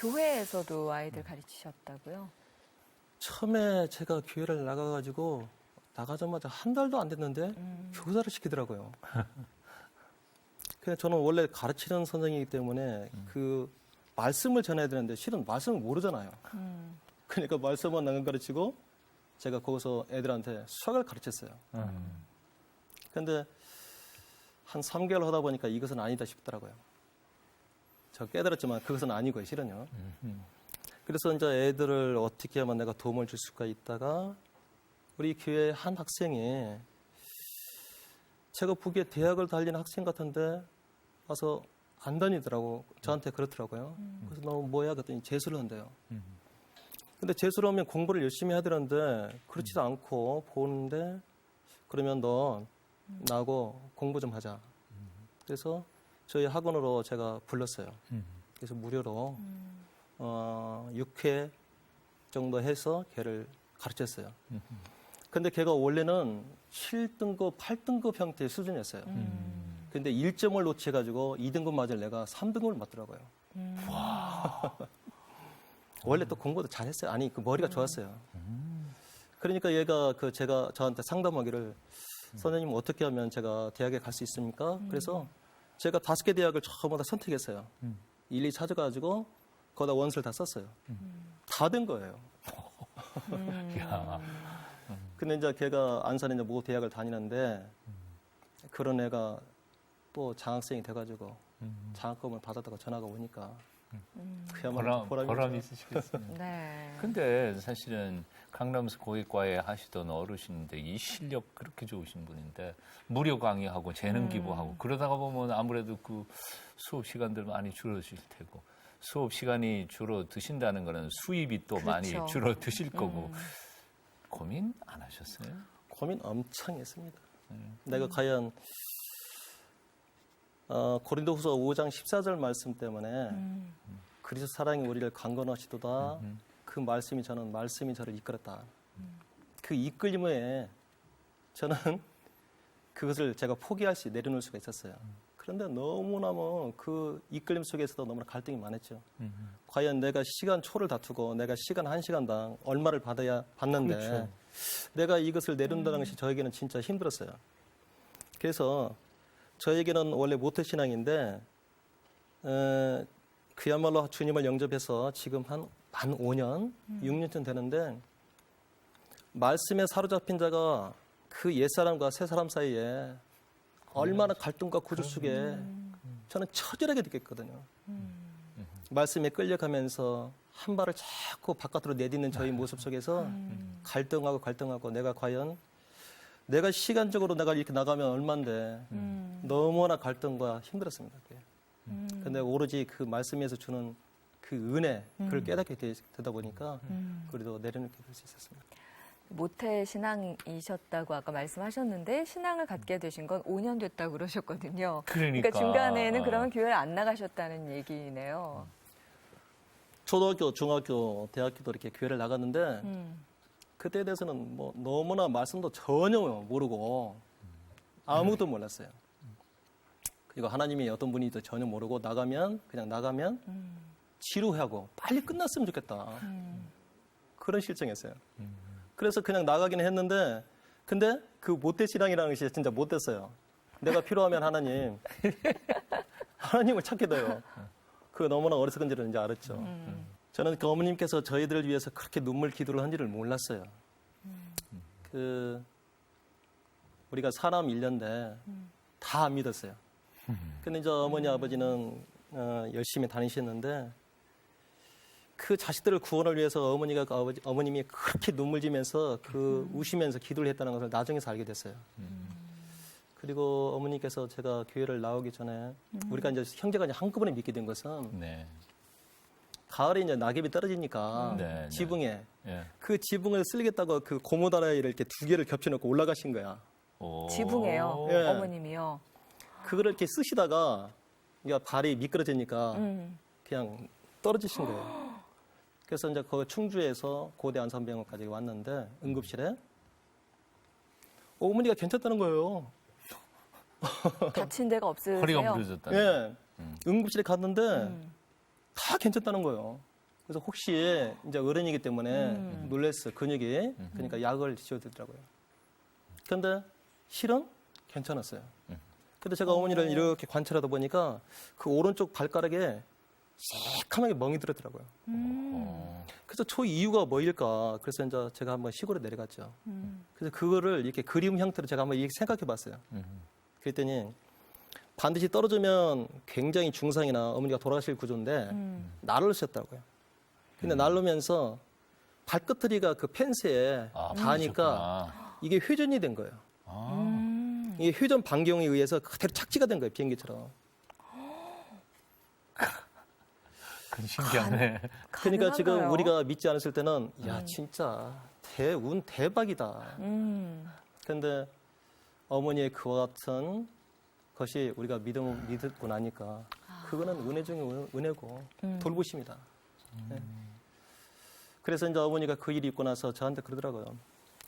교회에서도 아이들 가르치셨다고요? 처음에 제가 교회를 나가가지고 나가자마자 한 달도 안 됐는데 교사를 시키더라고요. 그냥 저는 원래 가르치는 선생이기 때문에 그 말씀을 전해야 되는데 실은 말씀을 모르잖아요. 그러니까 말씀만 안 가르치고 제가 거기서 애들한테 수학을 가르쳤어요. 근데 한 3개월 하다 보니까 이것은 아니다 싶더라고요. 제가 깨달았지만 그것은 아니고요, 실은요. 그래서 이제 애들을 어떻게 하면 내가 도움을 줄 수가 있다가 우리 교회 한 학생이 제가 보기에 대학을 다니는 학생 같은데 와서 안 다니더라고. 저한테 그렇더라고요. 그래서 너 뭐야? 그랬더니 재수를 한대요. 근데 재수를 하면 공부를 열심히 해야 되는데 그렇지도 않고 보는데 그러면 너 나하고 공부 좀 하자. 그래서 저희 학원으로 제가 불렀어요. 그래서 무료로 6회 정도 해서 걔를 가르쳤어요. 근데 걔가 원래는 7등급, 8등급 형태의 수준이었어요. 근데 1점을 놓쳐가지고 2등급 맞을 내가 3등급을 맞더라고요. 원래 또 공부도 잘했어요. 아니, 그 머리가 좋았어요. 그러니까 얘가 제가 저한테 상담하기를 선생님 어떻게 하면 제가 대학에 갈 수 있습니까? 그래서 제가 5개 대학을 전부 다 선택했어요. 일일이 찾아가지고 거기다 원서를 다 썼어요. 다 된 거예요. 근데 이제 걔가 안산에 이제 모 대학을 다니는데 그런 애가 또 장학생이 돼가지고 장학금을 받았다고 전화가 오니까 그야말로 보람이 있으시겠어요. 네. 근데 사실은 강남스 고객과에 하시던 어르신인데 이 실력 그렇게 좋으신 분인데 무료 강의하고 재능 기부하고 그러다가 보면 아무래도 그 수업 시간들 많이 줄어드실 테고 수업 시간이 줄어드신다는 거는 수입이 또 그렇죠. 많이 줄어드실 거고 고민 안 하셨어요? 고민 엄청 했습니다. 내가 과연 고린도후서 5장 14절 말씀 때문에 그리스도 사랑이 우리를 강건하시도다. 그 말씀이 저를 이끌었다. 그 이끌림 후에 저는 그것을 제가 포기할 내려놓을 수가 있었어요. 그런데 너무너무 그 이끌림 속에서도 너무나 갈등이 많았죠. 과연 내가 시간 초를 다투고 내가 시간 1시간당 얼마를 받는데 그렇죠. 내가 이것을 내려놓는다는 것이 저에게는 진짜 힘들었어요. 그래서 저에게는 원래 모태신앙인데 그야말로 주님을 영접해서 지금 한 5년, 6년쯤 되는데 말씀에 사로잡힌 자가 그 옛사람과 새사람 사이에 얼마나 갈등과 고조 속에 저는 처절하게 느꼈거든요. 말씀에 끌려가면서 한 발을 자꾸 바깥으로 내딛는 저희 모습 속에서 갈등하고 내가 과연 내가 시간적으로 내가 이렇게 나가면 얼만데 너무나 갈등과 힘들었습니다. 근데 오로지 그 말씀에서 주는 그 은혜, 그걸 깨닫게 되다 보니까 그래도 내려놓게 될 수 있었습니다. 모태 신앙이셨다고 아까 말씀하셨는데 신앙을 갖게 되신 건 5년 됐다고 그러셨거든요. 그러니까 중간에는 그러면 교회를 안 나가셨다는 얘기네요. 초등학교, 중학교, 대학교도 이렇게 교회를 나갔는데 그때에 대해서는 뭐 너무나 말씀도 전혀 모르고 아무것도 몰랐어요. 그리고 하나님이 어떤 분인지도 전혀 모르고 나가면 지루하고 빨리 끝났으면 좋겠다. 그런 실정이었어요. 그래서 그냥 나가기는 했는데 근데 그 못된 신앙이라는 것이 진짜 못됐어요. 내가 필요하면 하나님을 찾게 돼요. 그거 너무나 어리석은 줄은 이제 알았죠. 저는 그 어머님께서 저희들을 위해서 그렇게 눈물 기도를 한지를 몰랐어요. 우리가 사람 1년대 다 안 믿었어요. 근데 이제 어머니 아버지는 열심히 다니셨는데 그 자식들을 구원을 위해서 어머님이 그렇게 눈물 지면서 우시면서 기도를 했다는 것을 나중에서 알게 됐어요. 그리고 어머니께서 제가 교회를 나오기 전에 우리가 이제 형제가 이제 한꺼번에 믿게 된 것은 가을에 이제 낙엽이 떨어지니까 지붕에 그 지붕을 쓰겠다고 그 고무다라이를 이렇게 2개를 겹쳐놓고 올라가신 거야. 지붕에요, 예. 어머님이요. 그거를 이렇게 쓰시다가 이게 발이 미끄러지니까 그냥 떨어지신 거예요. 그래서 이제 그 충주에서 고대 안산병원까지 왔는데 응급실에 어머니가 괜찮다는 거예요. 다친 데가 없으세요? 허리가 무너졌다. 예. 응급실에 갔는데 다 괜찮다는 거예요. 그래서 혹시 이제 어른이기 때문에 놀랬어 근육이 그러니까 약을 지어드리더라고요. 그런데 실은 괜찮았어요. 근데 제가 어머니를 이렇게 관찰하다 보니까 그 오른쪽 발가락에 새카맣게 멍이 들었더라고요. 그래서 이유가 뭐일까? 그래서 이제 제가 한번 시골에 내려갔죠. 그래서 그거를 이렇게 그림 형태로 제가 한번 이렇게 생각해 봤어요. 그랬더니 반드시 떨어지면 굉장히 중상이나 어머니가 돌아가실 구조인데 난로를 쓰셨다고요. 근데 난로면서 발끝트리가 그 펜스에 닿으니까 그러셨구나. 이게 회전이 된 거예요. 이게 회전 반경에 의해서 그대로 착지가 된 거예요, 비행기처럼. 그건 신기하네. 그러니까 지금 가능한가요? 우리가 믿지 않았을 때는 야 진짜 운 대박이다. 그런데 어머니의 그와 같은 것이 우리가 믿고 나니까 그거는 은혜 중에 은혜고 돌보심이다. 네. 그래서 이제 어머니가 그 일이 있고 나서 저한테 그러더라고요.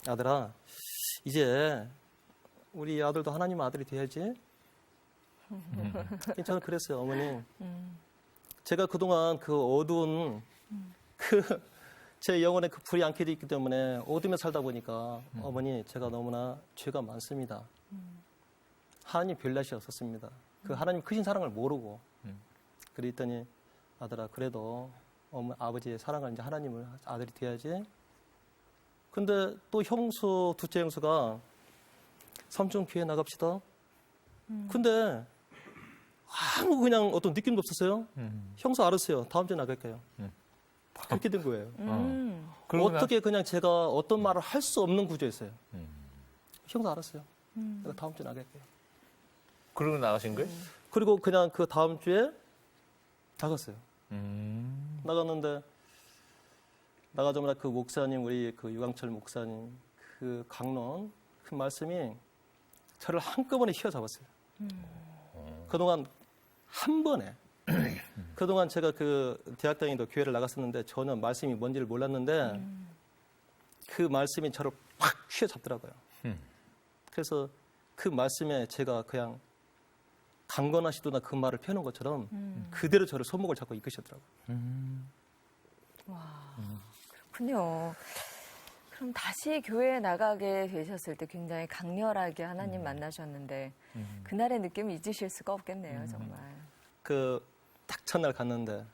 아들아, 이제 우리 아들도 하나님 아들이 돼야지. 저는 그랬어요, 어머니. 제가 그동안 그 어두운 제 영혼에 그 불이 안 켜져 있기 때문에 어둠에 살다 보니까 어머니 제가 너무나 죄가 많습니다. 하나님 별낯이 없었습니다. 그 하나님 크신 사랑을 모르고 그랬더니 아들아 그래도 아버지의 사랑을 이제 하나님을 아들이 돼야지. 근데 또 형수 둘째 형수가 삼촌 교회 나갑시다. 근데 아무 그냥 어떤 느낌도 없었어요. 형수 알았어요. 다음 주에 나갈게요. 그렇게 된 거예요. 어떻게 그냥 제가 어떤 말을 할 수 없는 구조였어요. 형수 알았어요. 내가 다음 주에 나갈게요. 그러고 나가신 거예요? 그리고 그냥 그 다음 주에 나갔어요. 나갔는데 나가자마자 그 목사님 우리 그 유광철 목사님 그 강론 그 말씀이 저를 한꺼번에 휘어잡았어요. 그동안 한 번에 그동안 제가 그 대학 다니도 교회를 나갔었는데 전혀 말씀이 뭔지를 몰랐는데 그 말씀이 저를 확 휘어잡더라고요. 그래서 그 말씀에 제가 그냥 강건하시도나 그 말을 펴는 것처럼 그대로 저를 손목을 잡고 이끄시더라고요. 와, 그렇군요. 그럼 다시 교회에 나가게 되셨을 때 굉장히 강렬하게 하나님 만나셨는데 그날의 느낌을 잊으실 수가 없겠네요, 정말. 그 딱 첫날 갔는데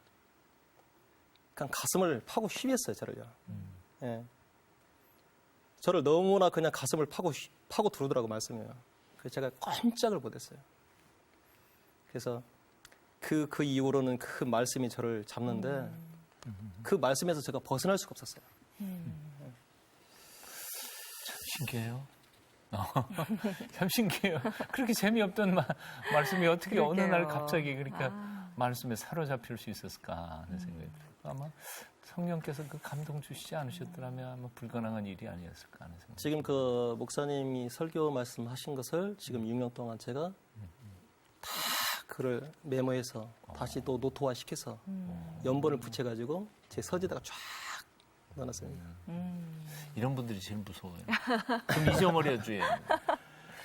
그냥 가슴을 파고 휘었어요, 저를요. 예. 저를 너무나 그냥 가슴을 파고 들어오더라고 말씀이에요. 그래서 제가 꼼짝을 못했어요. 그래서 그 이후로는 그 말씀이 저를 잡는데 그 말씀에서 제가 벗어날 수가 없었어요. 참 신기해요. 참 신기해요. 그렇게 재미없던 말씀이 어떻게 어느 날 그러게요. 갑자기 그러니까 말씀에 사로잡힐 수 있었을까 하는 생각이 들어요. 아마 성령께서 그 감동 주시지 않으셨더라면 아마 불가능한 일이 아니었을까 하는 생각이 지금 그 목사님이 설교 말씀하신 것을 지금 6년 동안 제가 다 그를 메모해서 다시 또 노트화 시켜서 연본을 붙여가지고 제 서재다가 쫙 넣어놨습니다. 이런 분들이 제일 무서워요. 좀 잊어버려줘요.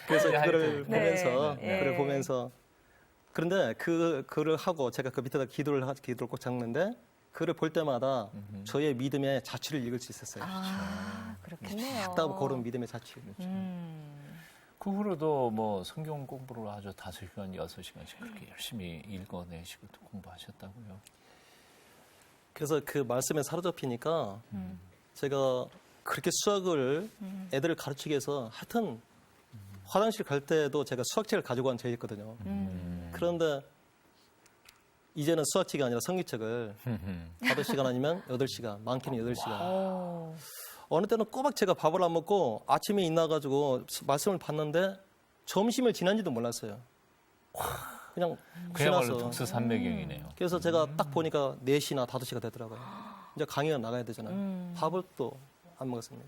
그래서 그거를 네. 보면서 네. 그걸 보면서 그런데 그를 하고 제가 그 밑에다 기도를 꼭 적는데 그를 볼 때마다 저의 믿음의 자취를 읽을 수 있었어요. 그렇겠네요. 딱 고른 믿음의 자취. 그 후로도 뭐 성경 공부를 아주 5시간, 6시간씩 그렇게 열심히 읽어내시고 또 공부하셨다고요. 그래서 그 말씀에 사로잡히니까 제가 그렇게 수학을 애들을 가르치기 위해서 하여튼 화장실 갈 때도 제가 수학책을 가지고 간 적이 있거든요. 그런데 이제는 수학책이 아니라 성경책을 5시간 아니면 8시간, 많게는 8시간. 어느 때는 꼬박 제가 밥을 안 먹고 아침에 일어나가지고 말씀을 봤는데 점심을 지난지도 몰랐어요. 그냥 그야말로 지나서. 독서산매경이네요. 그래서 제가 딱 보니까 4시나 5시가 되더라고요. 이제 강의가 나가야 되잖아요. 밥을 또 안 먹었습니다.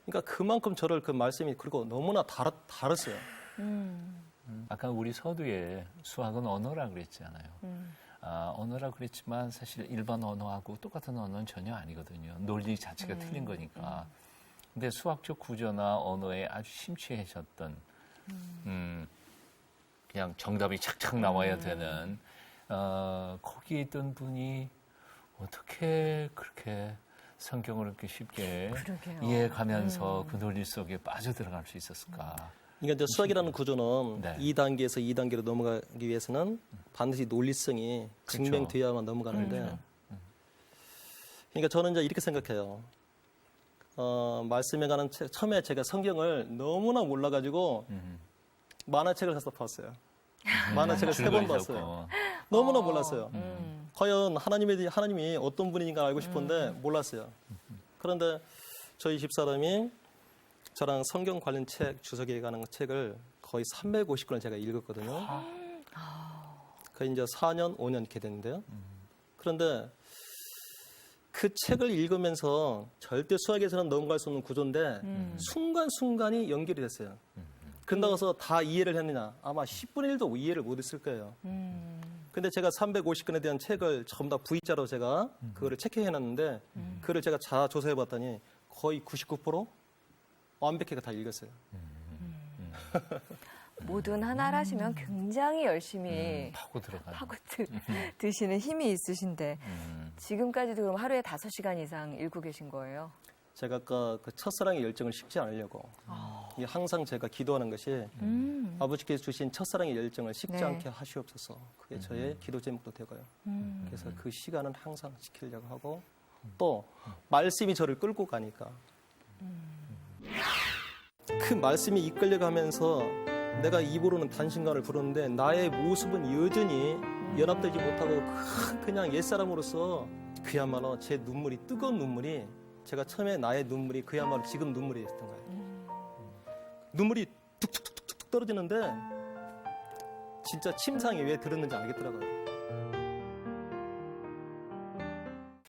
그러니까 그만큼 저를 그 말씀이 그리고 너무나 다르어요. 아까 우리 서두에 수학은 언어라 그랬잖아요. 언어라 그랬지만 사실 일반 언어하고 똑같은 언어는 전혀 아니거든요. 논리 자체가 틀린 거니까. 근데 수학적 구조나 언어에 아주 심취하셨던 그냥 정답이 착착 나와야 되는 거기에 있던 분이 어떻게 그렇게 성경을 이렇게 쉽게 그러게요. 이해가면서 그 논리 속에 빠져들어갈 수 있었을까? 그러니까 이제 수학이라는 구조는 네. 2단계에서 2단계로 넘어가기 위해서는 반드시 논리성이 그렇죠. 증명되어야만 넘어가는데 그러니까 저는 이제 이렇게 생각해요. 말씀에 관한 책, 처음에 제가 성경을 너무나 몰라가지고 만화책을 사서 봤어요. 만화책을 3번 봤어요. 너무나 몰랐어요. 과연 하나님이 어떤 분인가 알고 싶은데 몰랐어요. 그런데 저희 집사람이 저랑 성경 관련 책, 주석에 관한 책을 거의 350권을 제가 읽었거든요. 거의 이제 4년, 5년 이렇게 됐는데요. 그런데 그 책을 읽으면서 절대 수학에서는 넘어갈 수 없는 구조인데 순간순간이 연결이 됐어요. 그런다고 해서 다 이해를 했느냐? 아마 10분의 1도 이해를 못 했을 거예요. 근데 제가 350권에 대한 책을 전부 다 V자로 제가 그거를 체크해놨는데 그거를 제가 조사해 봤더니 거의 99% 완벽하게 다 읽었어요. 뭐든 하나를 하시면 굉장히 열심히 파고 들어가요. 드시는 힘이 있으신데 지금까지도 그럼 하루에 5시간 이상 읽고 계신 거예요? 제가 아까 그 첫사랑의 열정을 식지 않으려고 이게 항상 제가 기도하는 것이 아버지께서 주신 첫사랑의 열정을 식지 네. 않게 하시옵소서. 그게 저의 기도 제목도 되고요. 그래서 그 시간은 항상 지키려고 하고 또 말씀이 저를 끌고 가니까 그 말씀이 이끌려가면서 내가 입으로는 단신간을 부르는데 나의 모습은 여전히 연합되지 못하고 그냥 옛사람으로서 그야말로 제 눈물이 뜨거운 눈물이 제가 처음에 나의 눈물이 그야말로 지금 눈물이었던 거예요. 눈물이 툭툭툭툭 떨어지는데 진짜 침상이 왜 들었는지 알겠더라고요.